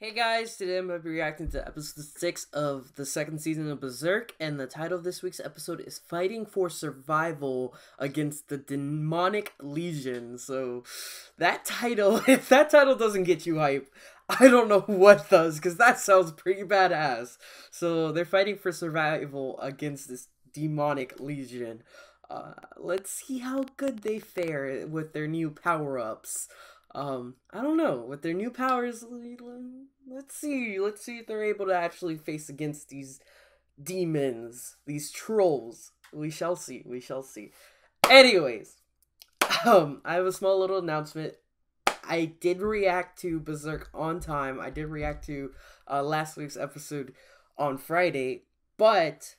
Hey guys, today I'm going to be reacting to episode 6 of the second season of Berserk, and the title of this week's episode is Fighting for Survival Against the Demonic Legion. So, that title, if that title doesn't get you hype, I don't know what does, because that sounds pretty badass. So, they're fighting for survival against this demonic legion. Let's see how good they fare with their new power-ups. I don't know. With their new powers, let's see. Let's see if they're able to actually face against these demons, these trolls. We shall see. We shall see. Anyways, I have a small little announcement. I did react to Berserk on time. I did react to last week's episode on Friday, but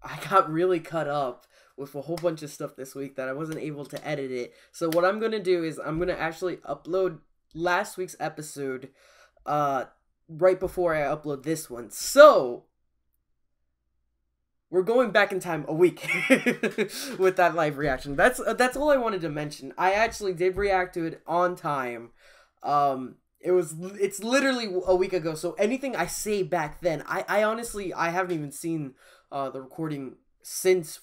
I got really cut up with a whole bunch of stuff this week that I wasn't able to edit it. So what I'm going to do is I'm going to actually upload last week's episode right before I upload this one. So we're going back in time a week with that live reaction. That's all I wanted to mention. I actually did react to it on time. It's literally a week ago. So anything I say back then, I honestly haven't even seen the recording since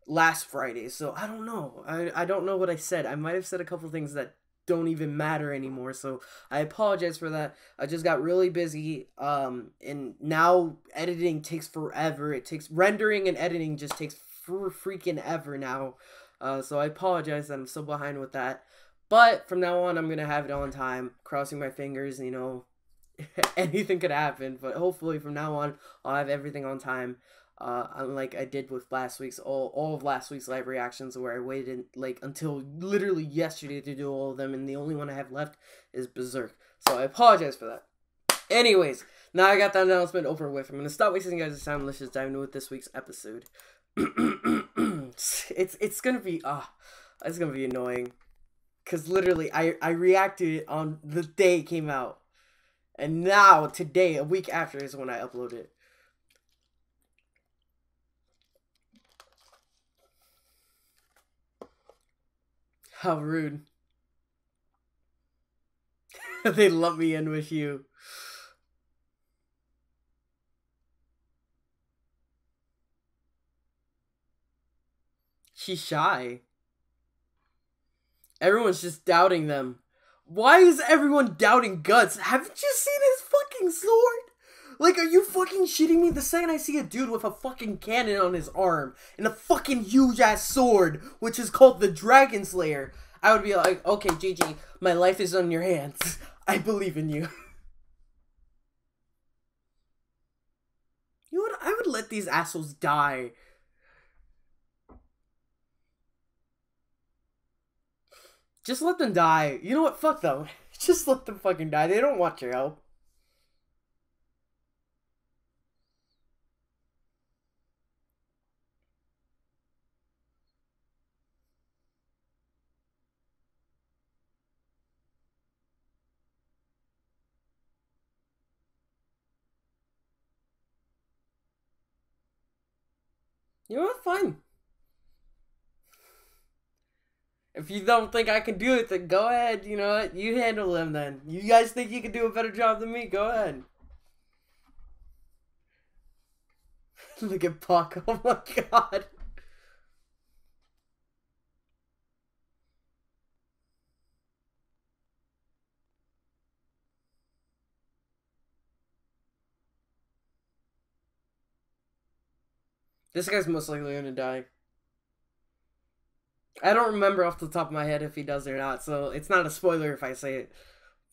last Friday, so I don't know. I don't know what I said. I might have said a couple things that don't even matter anymore, so I apologize for that. I just got really busy, and now editing takes forever. Rendering and editing just takes freaking ever now, so I apologize that I'm so behind with that. But from now on, I'm gonna have it on time, crossing my fingers, you know. Anything could happen, but hopefully from now on I'll have everything on time, unlike I did with last week's all of last week's live reactions, where I waited like until literally yesterday to do all of them, and the only one I have left is Berserk, so I apologize for that. Anyways, now I got that announcement over with, I'm gonna stop wasting you guys' time. Let's just dive into this week's episode. it's gonna be it's gonna be annoying, because literally I reacted it on the day it came out. And now, today, a week after, is when I upload it. How rude. They lump me in with you. She's shy. Everyone's just doubting them. Why is everyone doubting Guts? Haven't you seen his fucking sword? Like, are you fucking shitting me? The second I see a dude with a fucking cannon on his arm and a fucking huge-ass sword, which is called the Dragon Slayer, I would be like, okay, GG, my life is on your hands. I believe in you. You know what? I would let these assholes die. Just let them die. You know what? Fuck them. Just let them fucking die. They don't want your help. You know what? Fine. If you don't think I can do it, then go ahead. You know what? You handle them then. You guys think you can do a better job than me? Go ahead. Look at Puck. Oh my god. This guy's most likely gonna die. I don't remember off the top of my head if he does or not, so it's not a spoiler if I say it.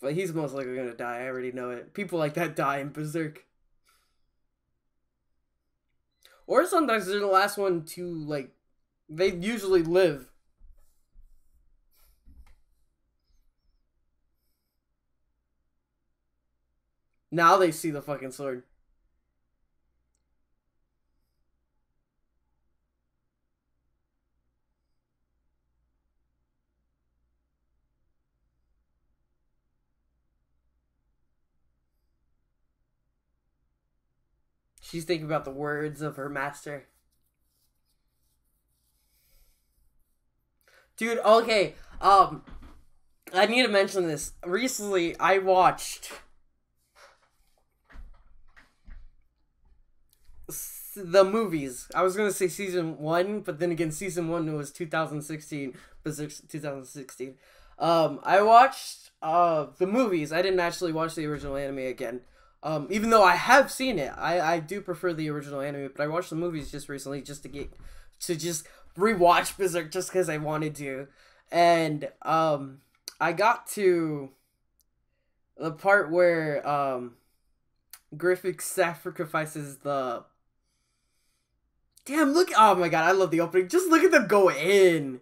But he's most likely gonna die. I already know it. People like that die in Berserk. Or sometimes they're the last one to, like, they usually live. Now they see the fucking sword. She's thinking about the words of her master. Dude, okay, I need to mention this. Recently, I watched the movies. I was gonna say season 1, but then again, season 1 was 2016. Berserk 2016. I watched the movies. I didn't actually watch the original anime again. Even though I have seen it, I do prefer the original anime. But I watched the movies just recently, just to just rewatch Berserk, just because I wanted to. And I got to the part where Griffith sacrifices the. Damn! Look! Oh my god! I love the opening. Just look at them go in.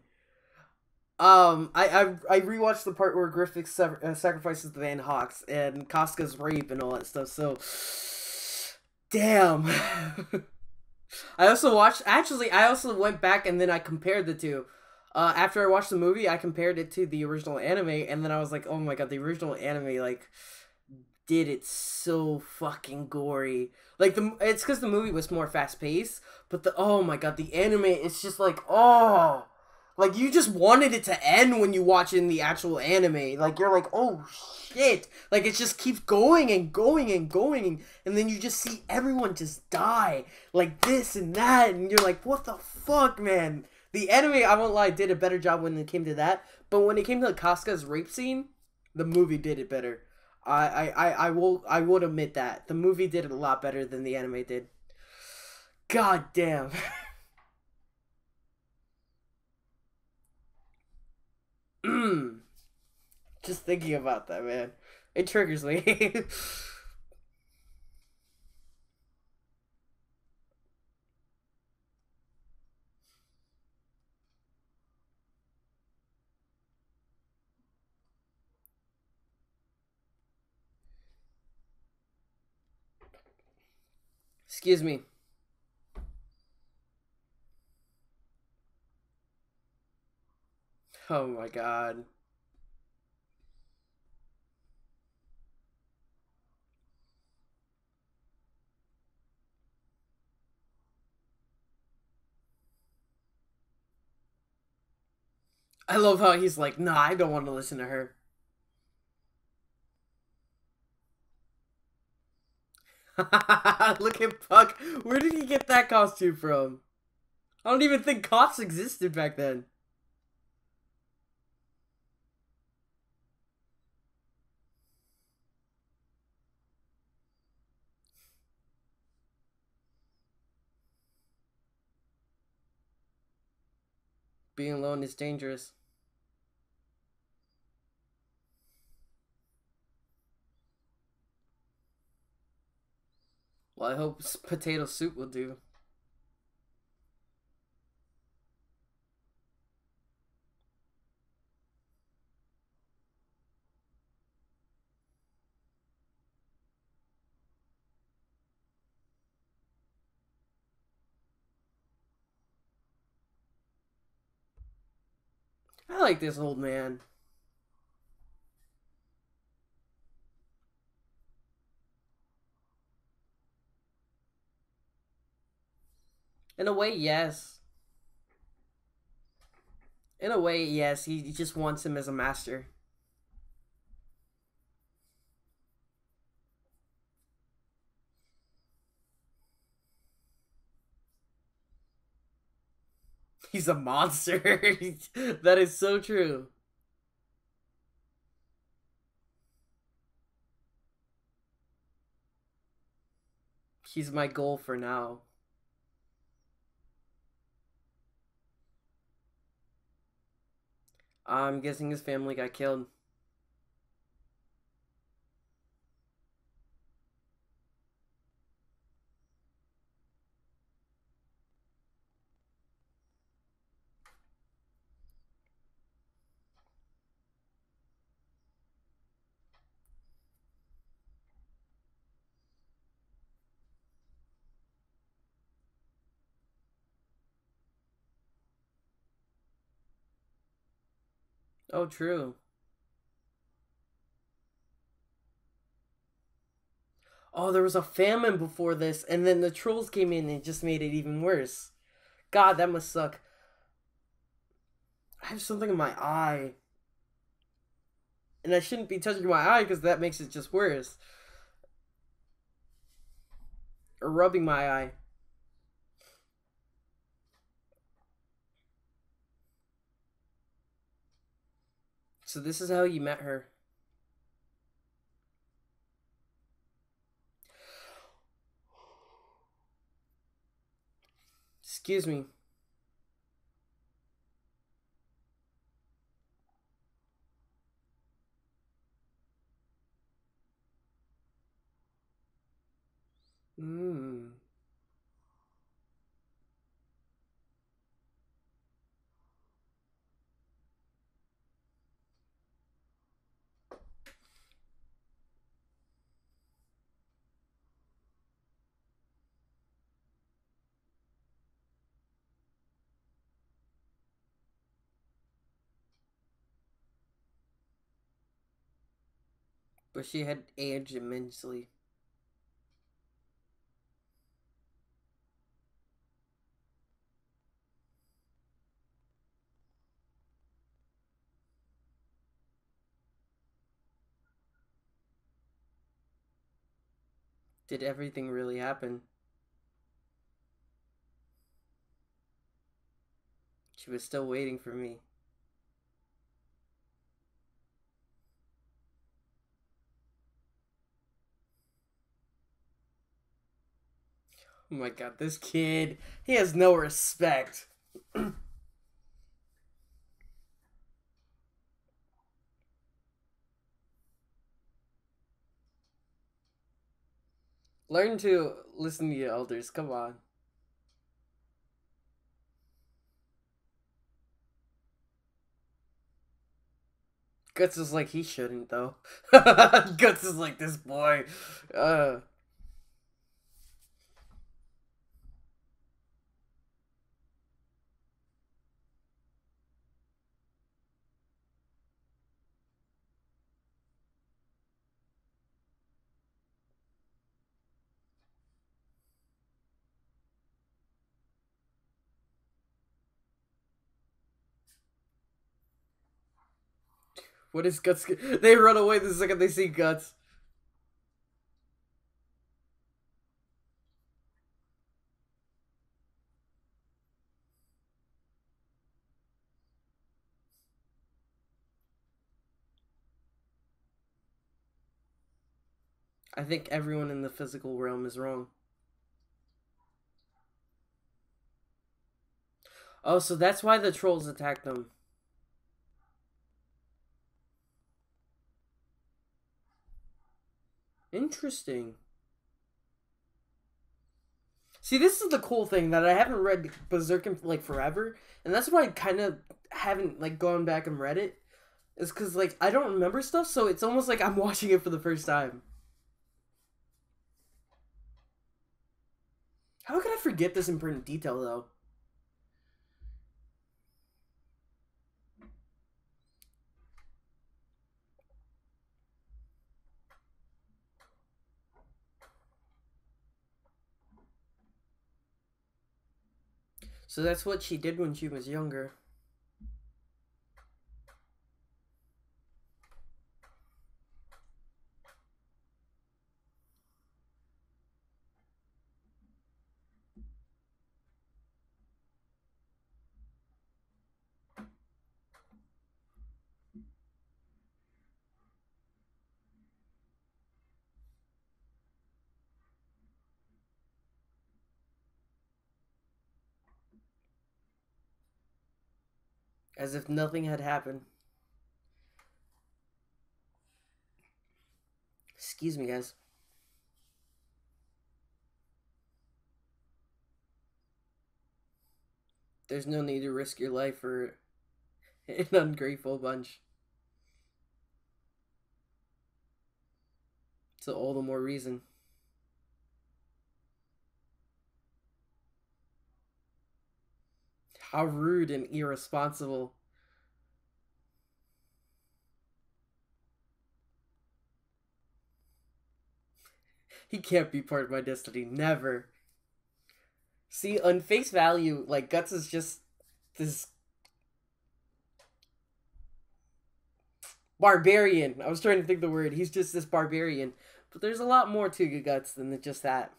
I rewatched the part where Griffith sacrifices the Van Hawks and Casca's rape and all that stuff. So, damn. I also watched. Actually, I also went back and then I compared the two. After I watched the movie, I compared it to the original anime, and then I was like, oh my god, the original anime like did it so fucking gory. Like it's because the movie was more fast paced, but oh my god, the anime, it's just like, oh. Like, you just wanted it to end when you watch it in the actual anime. Like, you're like, oh, shit. Like, it just keeps going and going and going. And then you just see everyone just die. Like, this and that. And you're like, what the fuck, man? The anime, I won't lie, did a better job when it came to that. But when it came to Casca's rape scene, the movie did it better. I would admit that. The movie did it a lot better than the anime did. God damn. Just thinking about that, man. It triggers me. Excuse me. Oh my god. I love how he's like, nah, I don't want to listen to her. Look at Puck. Where did he get that costume from? I don't even think cops existed back then. Being alone is dangerous. Well, I hope potato soup will do. I like this old man. In a way, yes. In a way, yes. He just wants him as a master. He's a monster. That is so true. He's my goal for now. I'm guessing his family got killed. Oh, true. Oh, there was a famine before this, and then the trolls came in and just made it even worse. God, that must suck. I have something in my eye. And I shouldn't be touching my eye because that makes it just worse. Or rubbing my eye. So this is how you met her. Excuse me. Hmm. But she had aged immensely. Did everything really happen? She was still waiting for me. Oh my god, this kid, he has no respect. Learn to listen to your elders, come on. Guts is like, he shouldn't, though. Guts is like, this boy. Uh, what is Guts? They run away the second they see Guts. I think everyone in the physical realm is wrong. Oh, so that's why the trolls attacked them. Interesting. See, this is the cool thing that I haven't read Berserk in like forever, and that's why I kind of haven't like gone back and read it. Is because like I don't remember stuff, so it's almost like I'm watching it for the first time. How could I forget this important detail though? So that's what she did when she was younger. As if nothing had happened. Excuse me, guys. There's no need to risk your life for an ungrateful bunch. So all the more reason. How rude and irresponsible. He can't be part of my destiny. Never. See, on face value, like, Guts is just this barbarian. I was trying to think the word. He's just this barbarian. But there's a lot more to Guts than just that.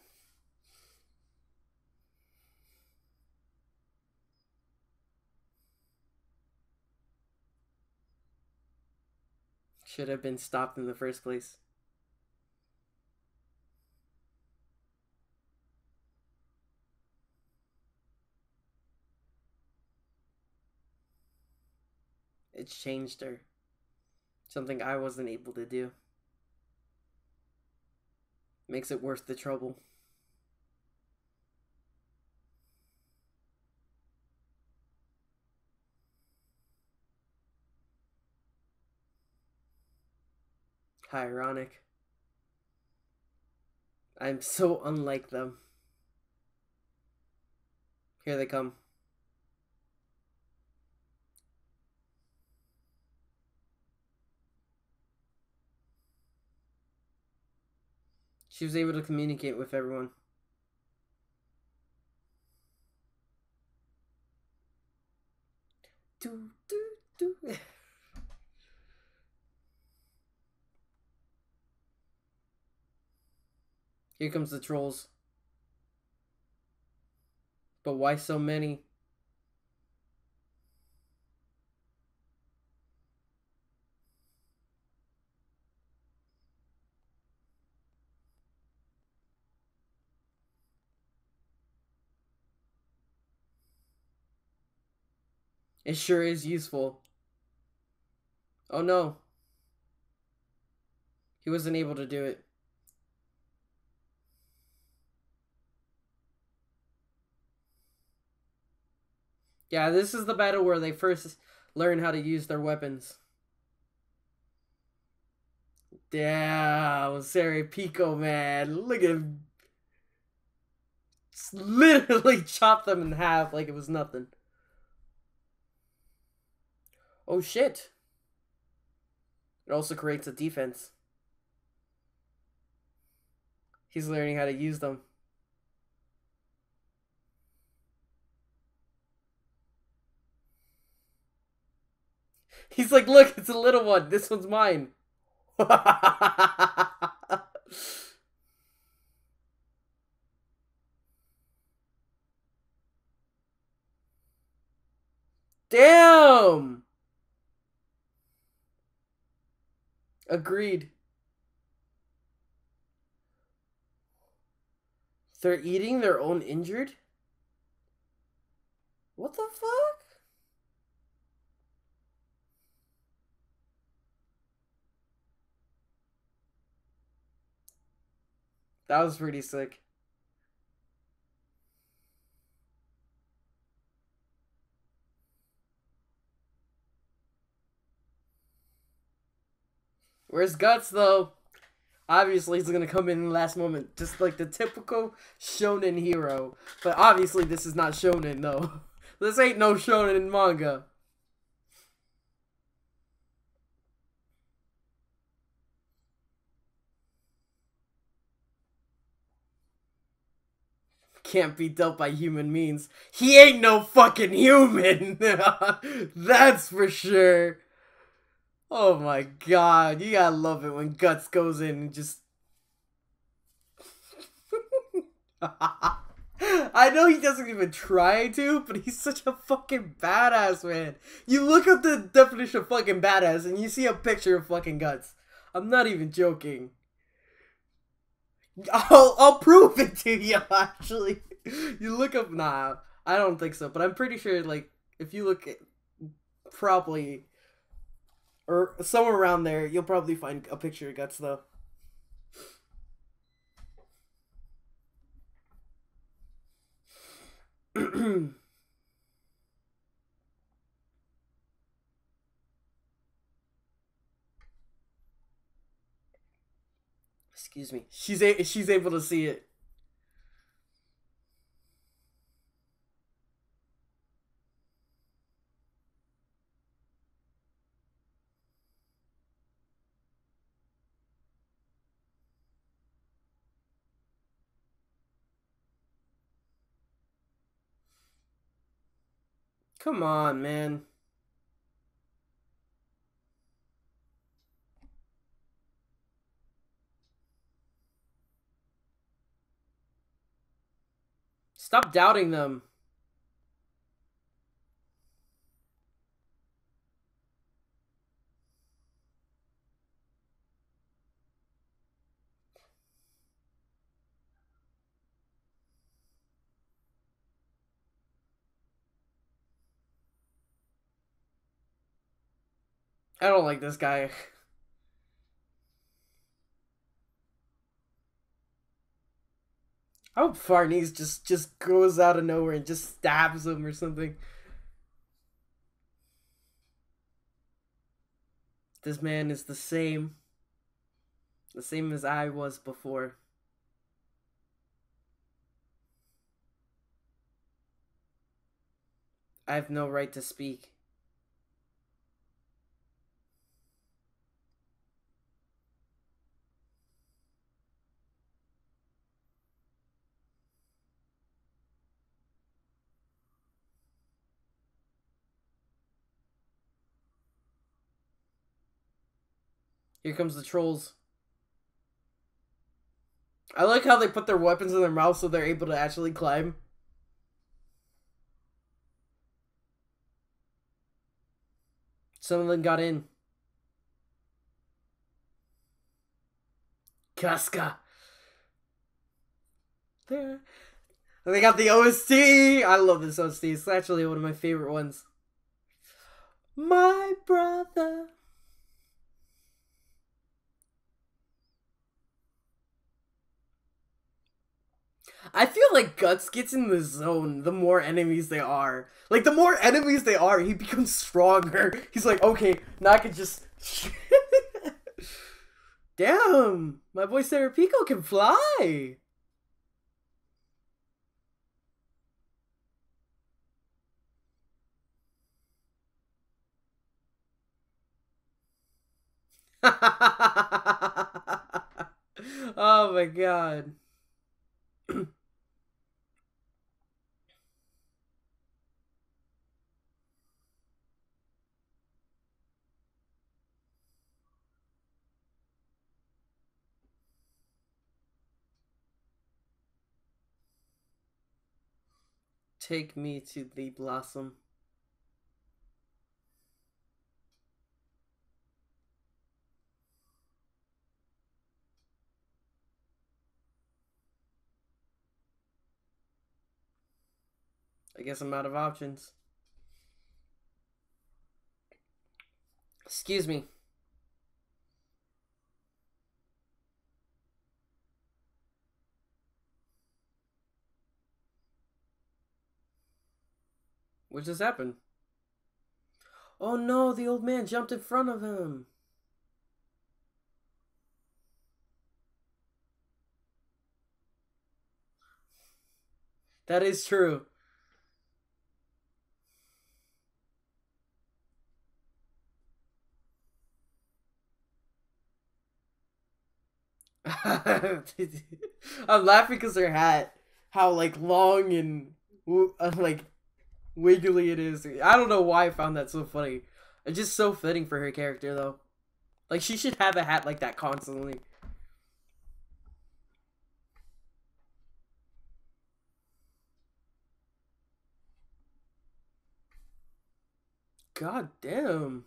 Should have been stopped in the first place. It's changed her. Something I wasn't able to do. Makes it worth the trouble. How ironic. I'm so unlike them. Here they come. She was able to communicate with everyone. Do, do, do. Here comes the trolls. But why so many? It sure is useful. Oh no. He wasn't able to do it. Yeah, this is the battle where they first learn how to use their weapons. Damn, Sari Pico, man. Look at him. Just literally chop them in half like it was nothing. Oh shit. It also creates a defense. He's learning how to use them. He's like, look, it's a little one. This one's mine. Damn! Agreed. They're eating their own injured? What the fuck? That was pretty sick. Where's Guts, though? Obviously, he's gonna come in the last moment, just like the typical shonen hero. But obviously, this is not shonen, though. This ain't no shonen manga. Can't be dealt by human means. He ain't no fucking human! That's for sure. Oh my god, you gotta love it when Guts goes in and just... I know he doesn't even try to, but he's such a fucking badass, man. You look up the definition of fucking badass and you see a picture of fucking Guts. I'm not even joking. I'll prove it to you, actually. You look up... Nah, I don't think so, but I'm pretty sure, like, if you look at... Probably... Or somewhere around there, you'll probably find a picture of Guts, though. Excuse me. She's able to see it. Come on, man. Stop doubting them. I don't like this guy. I hope Farnese just goes out of nowhere and just stabs him or something. This man is the same as I was before. I have no right to speak. Here comes the trolls. I like how they put their weapons in their mouth so they're able to actually climb. Some of them got in. Casca. There. They got the OST. I love this OST. It's actually one of my favorite ones. My brother. I feel like Guts gets in the zone the more enemies they are. Like, the more enemies they are, he becomes stronger. He's like, okay, now I can just... Damn! My boy Serapico can fly! Oh my god. Take me to the blossom. I guess I'm out of options. Excuse me. What just happened? Oh no, the old man jumped in front of him. That is true. I'm laughing because her hat, how like long and like wiggly it is. I don't know why I found that so funny. It's just so fitting for her character though. Like she should have a hat like that constantly. God damn.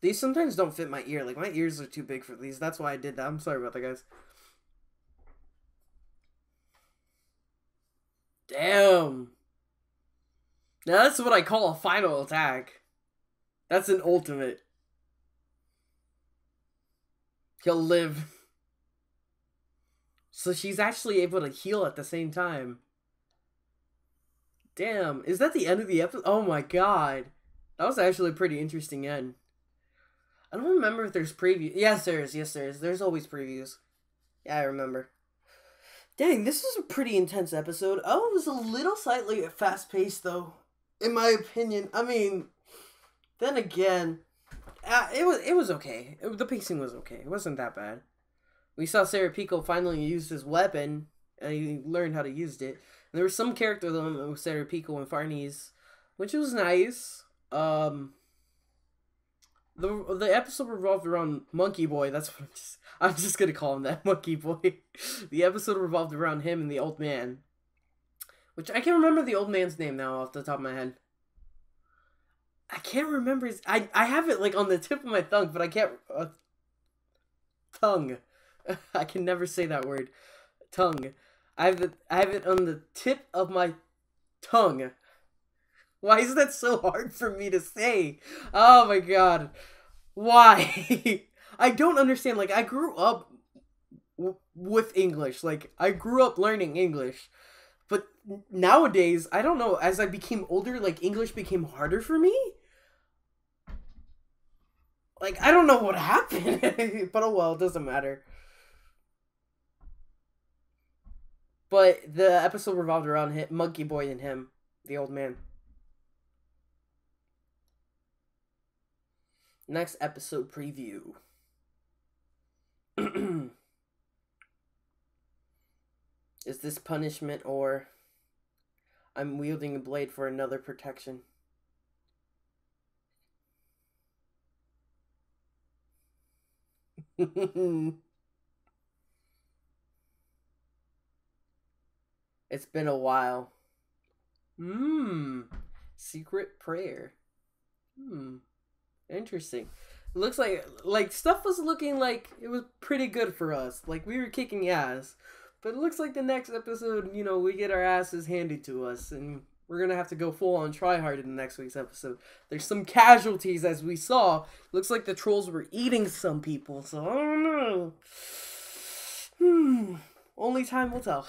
These sometimes don't fit my ear. Like, my ears are too big for these. That's why I did that. I'm sorry about that, guys. Damn. Now, that's what I call a final attack. That's an ultimate. He'll live. So she's actually able to heal at the same time. Damn. Is that the end of the episode? Oh my god. That was actually a pretty interesting end. I don't remember if there's previews. Yes, there is. Yes, there is. There's always previews. Yeah, I remember. Dang, this was a pretty intense episode. Oh, it was a little slightly fast-paced, though, in my opinion. I mean, then again, it was okay. The pacing was okay. It wasn't that bad. We saw Serapico finally use his weapon, and he learned how to use it. there was some character though with Sarah Pico and Farnese, which was nice. The episode revolved around Monkey Boy. That's what I'm just gonna call him that, Monkey Boy. The episode revolved around him and the old man, which I can't remember the old man's name now off the top of my head. I can't remember his. I have it like on the tip of my tongue, but I can't. Tongue. I can never say that word. Tongue. I have it on the tip of my tongue. Why is that so hard for me to say? Oh my god. Why? I don't understand. Like, I grew up with English. Like, I grew up learning English. But nowadays, I don't know, as I became older, like, English became harder for me? Like, I don't know what happened. But oh well, it doesn't matter. But the episode revolved around him, Monkey Boy and him, the old man. Next episode preview. Is this punishment or I'm wielding a blade for another protection? It's been a while. Secret prayer. Interesting. It looks like stuff was looking like it was pretty good for us. Like, we were kicking ass. But it looks like the next episode, you know, we get our asses handed to us. And we're going to have to go full on try hard in the next week's episode. There's some casualties, as we saw. Looks like the trolls were eating some people. So, I don't know. Only time will tell.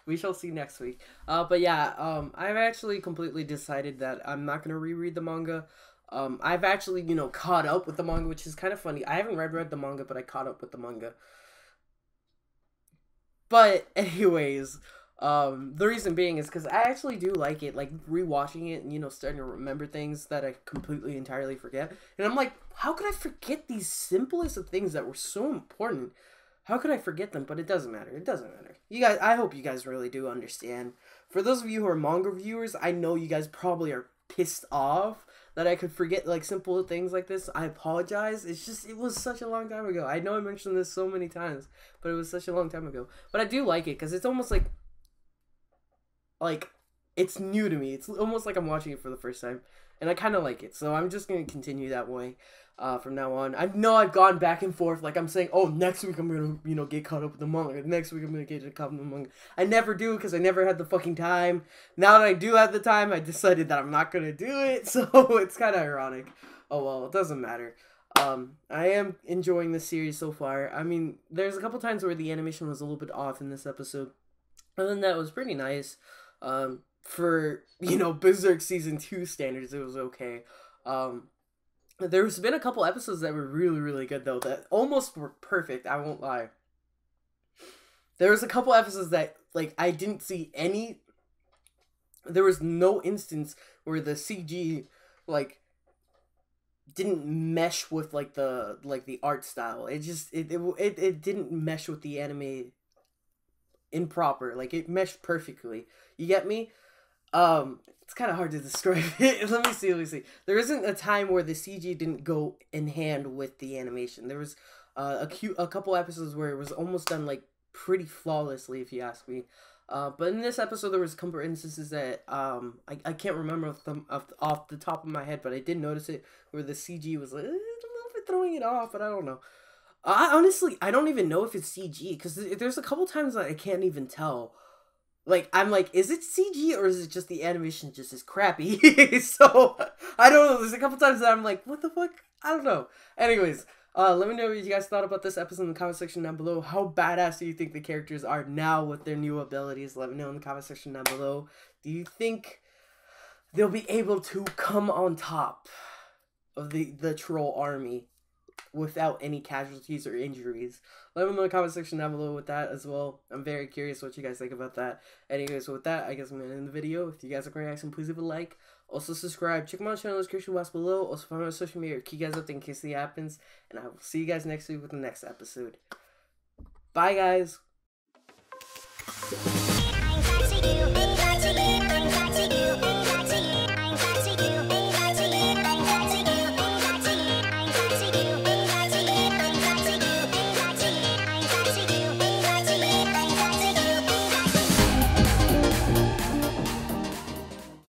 We shall see next week. But yeah, I've actually completely decided that I'm not going to reread the manga. I've actually, you know, caught up with the manga, which is kind of funny. I haven't read the manga, but I caught up with the manga. But anyways, the reason being is because I actually do like it, like rewatching it and, you know, starting to remember things that I completely entirely forget. And I'm like, how could I forget these simplest of things that were so important? How could I forget them? But it doesn't matter. It doesn't matter. You guys, I hope you guys really do understand. For those of you who are manga viewers, I know you guys probably are pissed off that I could forget, like, simple things like this. I apologize. It's just, it was such a long time ago. I know I mentioned this so many times, but it was such a long time ago. But I do like it, because it's almost like, it's new to me. It's almost like I'm watching it for the first time. And I kind of like it. So I'm just going to continue that way from now on. I know I've gone back and forth. Like, I'm saying, oh, next week I'm going to, you know, get caught up with the manga. Next week I'm going to get caught up with the manga. I never do, because I never had the fucking time. Now that I do have the time, I decided that I'm not going to do it. So it's kind of ironic. Oh, well, it doesn't matter. I am enjoying this series so far. I mean, there's a couple times where the animation was a little bit off in this episode. Other than that, it was pretty nice. For, you know, Berserk Season 2 standards, it was okay. There's been a couple episodes that were really, really good, though, that almost were perfect, I won't lie. There was a couple episodes that, like, I didn't see any... There was no instance where the CG, like, didn't mesh with, like, the art style. It just, it didn't mesh with the anime improper. Like, it meshed perfectly. You get me? It's kind of hard to describe it. Let me see. There isn't a time where the CG didn't go in hand with the animation. There was a couple episodes where it was almost done, like, pretty flawlessly, if you ask me. But in this episode, there was a couple instances that I can't remember off the top of my head, but I did notice it, where the CG was like, a little bit throwing it off, but I don't know. Honestly, I don't even know if it's CG, because there's a couple times that I can't even tell. Like, I'm like, is it CG or is it just the animation just is crappy? So, I don't know. There's a couple times that I'm like, what the fuck? I don't know. Anyways, let me know what you guys thought about this episode in the comment section down below. How badass do you think the characters are now with their new abilities? Let me know in the comment section down below. Do you think they'll be able to come on top of the troll army without any casualties or injuries? Let me know in the comment section down below with that as well. I'm very curious what you guys think about that. Anyways, with that, I guess I'm going to end the video. If you guys are going to reaction, please leave a like. Also, subscribe. Check my channel, description box below. Also, follow me on social media. Keep you guys up in case it happens. And I will see you guys next week with the next episode. Bye, guys.